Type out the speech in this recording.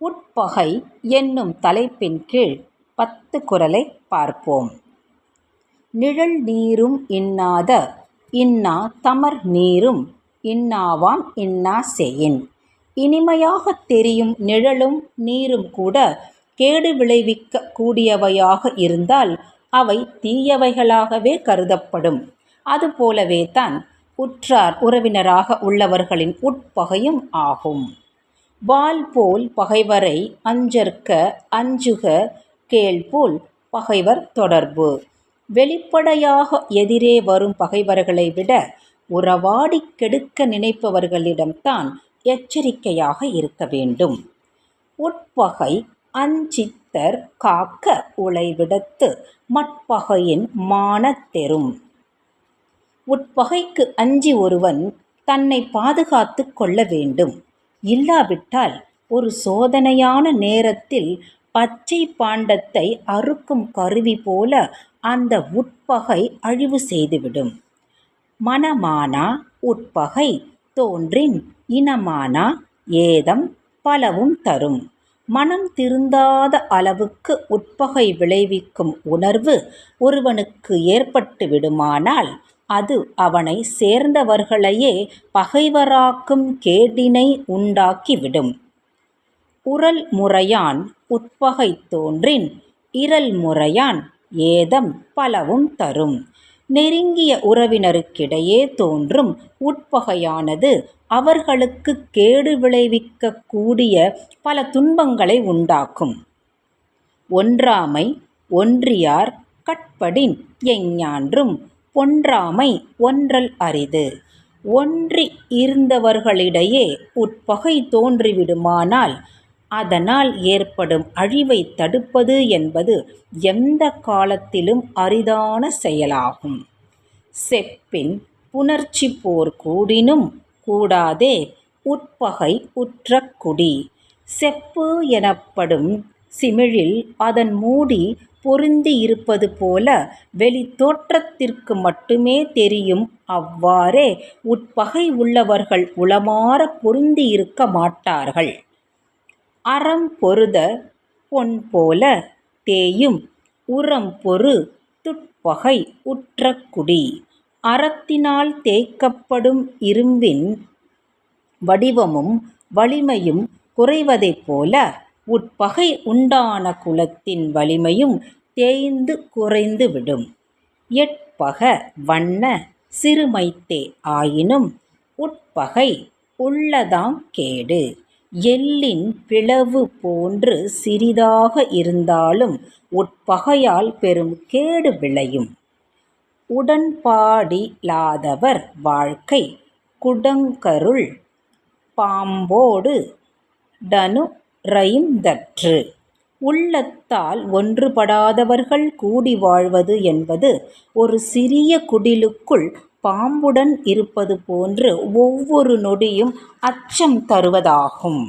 உட்பகை என்னும் தலைப்பின் கீழ் 10 குறளை பார்ப்போம். நிழல் நீரும் இன்னாத இன்னா தமர் நீரும் இன்னாவாம் இன்னா செயின். இனிமையாகத் தெரியும் நிழலும் நீரும் கூட கேடு விளைவிக்க கூடியவையாக இருந்தால் அவை தீயவைகளாகவே கருதப்படும். அதுபோலவே தான் உற்றார் உறவினராக உள்ளவர்களின் உட்பகையும் ஆகும். வாள் போல் பகைவரை அஞ்சற்க அஞ்சுக கேள்போல் பகைவர் தொடர்பு. வெளிப்படையாக எதிரே வரும் பகைவர்களை விட உறவாடி கெடுக்க நினைப்பவர்களிடம்தான் எச்சரிக்கையாக இருக்க வேண்டும். உட்பகை அஞ்சித்தர் காக்க உழைவிடத்து மட்பகையின் மானத் தெறும். உட்பகைக்கு அஞ்சி ஒருவன் தன்னை பாதுகாத்து கொள்ள வேண்டும். இல்லாவிட்டால் ஒரு சோதனையான நேரத்தில் பச்சை பாண்டத்தை அறுக்கும் கருவி போல அந்த உட்பகை அழிவு செய்துவிடும். மனமானா உட்பகை தோன்றின் இனமானா ஏதம் பலவும் தரும். மனம் திருந்தாத அளவுக்கு உட்பகை விளைவிக்கும் உணர்வு ஒருவனுக்கு ஏற்பட்டு விடுமானால் அது அவனை சேர்ந்தவர்களையே பகைவராக்கும் கேடினை உண்டாக்கிவிடும். உறல் முறையான் உட்பகை தோன்றின் இரல் முறையான் ஏதம் பலவும் தரும். நெருங்கிய உறவினருக்கிடையே தோன்றும் உட்பகையானது அவர்களுக்கு கேடு விளைவிக்க கூடிய பல துன்பங்களை உண்டாக்கும். ஒன்றாமை ஒன்றியார் கட்படின் எஞ்ஞான்றும் பொன்றாமை ஒன்றல் அரிது. ஒன்றி இருந்தவர்களிடையே உட்பகை தோன்றிவிடுமானால் அதனால் ஏற்படும் அழிவை தடுப்பது என்பது எந்த காலத்திலும் அரிதான செயலாகும். செப்பின் புணர்ச்சி போர் கூடினும் கூடாதே உட்பகை உற்ற குடி. செப்பு எனப்படும் சிமிழில் அதன் மூடி பொருந்தி இருப்பது போல வெளி தோற்றத்திற்கு மட்டுமே தெரியும். அவ்வாறே உட்பகை உள்ளவர்கள் உளமாற பொருந்தி இருக்க மாட்டார்கள். அறம் பொருத பொன் போல தேயும் உரம் பொரு துட்பகை உற்ற குடி. அறத்தினால் தேய்க்கப்படும் இரும்பின் வடிவமும் வலிமையும் குறைவதைப் போல உட்பகை உண்டான குலத்தின் வலிமையும் தேய்ந்து குறைந்துவிடும். எட்பக வண்ண சிறுமைத்தே ஆயினும் உட்பகை உள்ளதாம் கேடு. எள்ளின் பிளவு போன்று சிறிதாக இருந்தாலும் உட்பகையால் பெரும் கேடு விளையும். உடன்பாடிலாதவர் வாழ்க்கை குடங்கருள் பாம்போடு டனுறைந்தற்று. உள்ளத்தால் ஒன்றுபடாதவர்கள் கூடி வாழ்வது என்பது ஒரு சிறிய குடிலுக்குள் பாம்புடன் இருப்பது போன்று ஒவ்வொரு நொடியும் அச்சம் தருவதாகும்.